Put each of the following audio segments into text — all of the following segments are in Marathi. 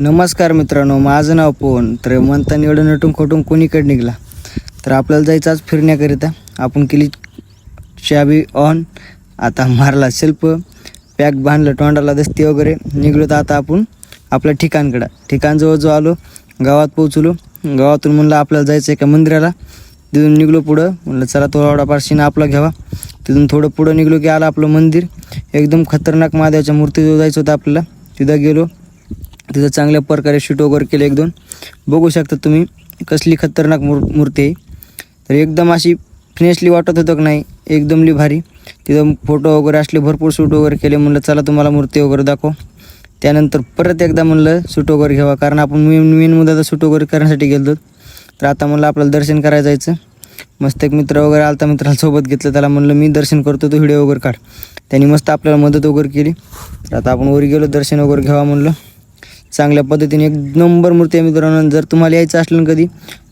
नमस्कार मित्रांनो, माझं नाव पवन. तर म्हणताना एवढं नटून खोटून कोणीकडे निघाला. तर आपल्याला जायचं आज फिरण्याकरिता. आपण केली चाबी ऑन, आता मारला सेल्फ, पॅक बांधलं तोंडाला दस्ती वगैरे, निघलो. तर आता आपण आपल्या ठिकाण जवळ आलो, गावात पोहोचलो. गावातून म्हणलं आपल्याला जायचं एका मंदिराला. तिथून निघलो पुढं, म्हणलं चला थोडाफार सीन आपला घ्यावा. तिथून थोडं पुढं निघलो की आलं आपलं मंदिर. एकदम खतरनाक महादेवाच्या मूर्तीजवळ जायचं होतं आपल्याला. तिथं गेलो. तिथं चांगल्या प्रकारे शूट वगैरे केलं. एकदम बघू शकता तुम्ही कसली खतरनाक मूर्ती आहे. तर एकदम अशी फ्रेशली वाटत होतं की नाही, एकदम लई भारी. तिथं फोटो वगैरे असले भरपूर शूट वगैरे केले. म्हणलं चला तुम्हाला मूर्ती वगैरे दाखव. त्यानंतर परत एकदा म्हणलं शूट वगैरे घ्यावा, कारण आपण मेन मुद्दा शूट वगैरे करण्यासाठी गेलो. तर आता म्हणलं आपल्याला दर्शन करायला जायचं. मस्त एक मित्र वगैरे आलता, मित्राला सोबत घेतलं. त्याला म्हणलं मी दर्शन करतो, तो व्हिडिओ वगैरे काढ. त्यांनी मस्त आपल्याला मदत वगैरे केली. तर आता आपण वरी गेलो, दर्शन वगैरे घ्यावा म्हणलं. चांगल्या पद्धतीने एक नंबर मूर्ती आहे मित्रांनो. जर तुम्हाला यायचं असलं ना कधी,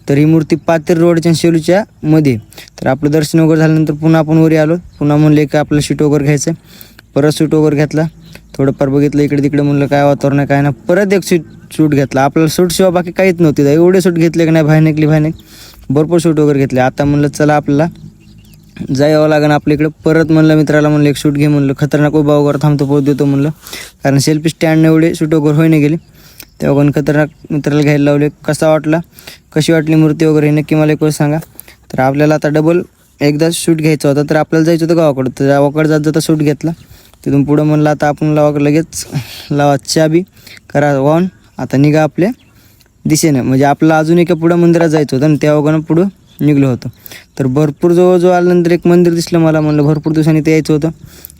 तर ही मूर्ती पातेर रोडच्या शेलूच्या मध्ये. तर आपलं दर्शन वगैरे झाल्यानंतर पुन्हा आपण वरी आलो. पुन्हा म्हणले की आपलं शूट वगैरे घ्यायचं. परत शूट वगैरे घेतला. थोडंफार बघितलं इकडे तिकडे, म्हणलं काय वातावरण आहे काय ना. परत एक शूट घेतला. आपल्याला शूट शिवाय बाकी काहीच नव्हती. एवढे शूट घेतले की नाही, भायनक भरपूर शूट वगैरे घेतले. आता म्हणलं चला आपल्याला जायवं लागेल आपल्या इकडं. परत म्हणलं मित्राला म्हणलं एक शूट घे, म्हणलं खतरनाक उभा वगैरे थांबतो पोहोच देतो म्हणलं, कारण सेल्फी स्टँड एवढे शूट वगैरे होईने गेले. तेव्हा पण खतरनाक मित्राला घ्यायला लावले. कशी वाटली मूर्ती वगैरे नक्की मला एक सांगा. तर आपल्याला आता डबल एकदा शूट घ्यायचा होता. तर आपल्याला जायचं होतं गावाकडं. तर गावाकडे जाता शूट घेतला. तिथून पुढं म्हणलं आता आपण लगेच लावा चाबी, करा ऑन. आता निघा आपल्या दिशेनं, म्हणजे आपल्याला अजून एका पुढं मंदिरात जायचं होतं आणि त्या वगैरे पुढं निघलो होतो. तर भरपूर जवळ आल्यानंतर एक मंदिर दिसलं मला. म्हणलं भरपूर दिवसांनी ते यायचं होतं.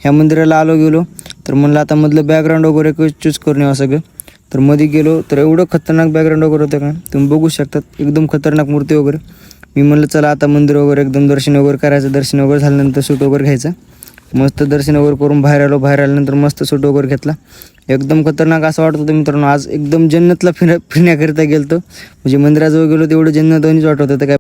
ह्या मंदिराला गेलो. तर म्हणलं आता मधलं बॅकग्राऊंड वगैरे चूज करून यावं सगळं. तर मध्ये गेलो तर एवढं खतरनाक बॅकग्राऊंड वगैरे होतं का तुम्ही बघू शकतात. एकदम खतरनाक मूर्ती वगैरे. मी म्हणलं चला आता मंदिर वगैरे एकदम दर्शन वगैरे करायचं. दर्शन वगैरे झाल्यानंतर शूट वगैरे घ्यायचं. मस्त दर्शन वगैरे करून बाहेर आल्यानंतर मस्त शूट वगैरे घेतला. एकदम खतरनाक असं वाटत होतं मित्रांनो. आज एकदम जन्नतला फिरण्याकरिता गेलो. म्हणजे मंदिराजवळ गेलो तेवढं जन्नतवानीच वाटत होतं. काय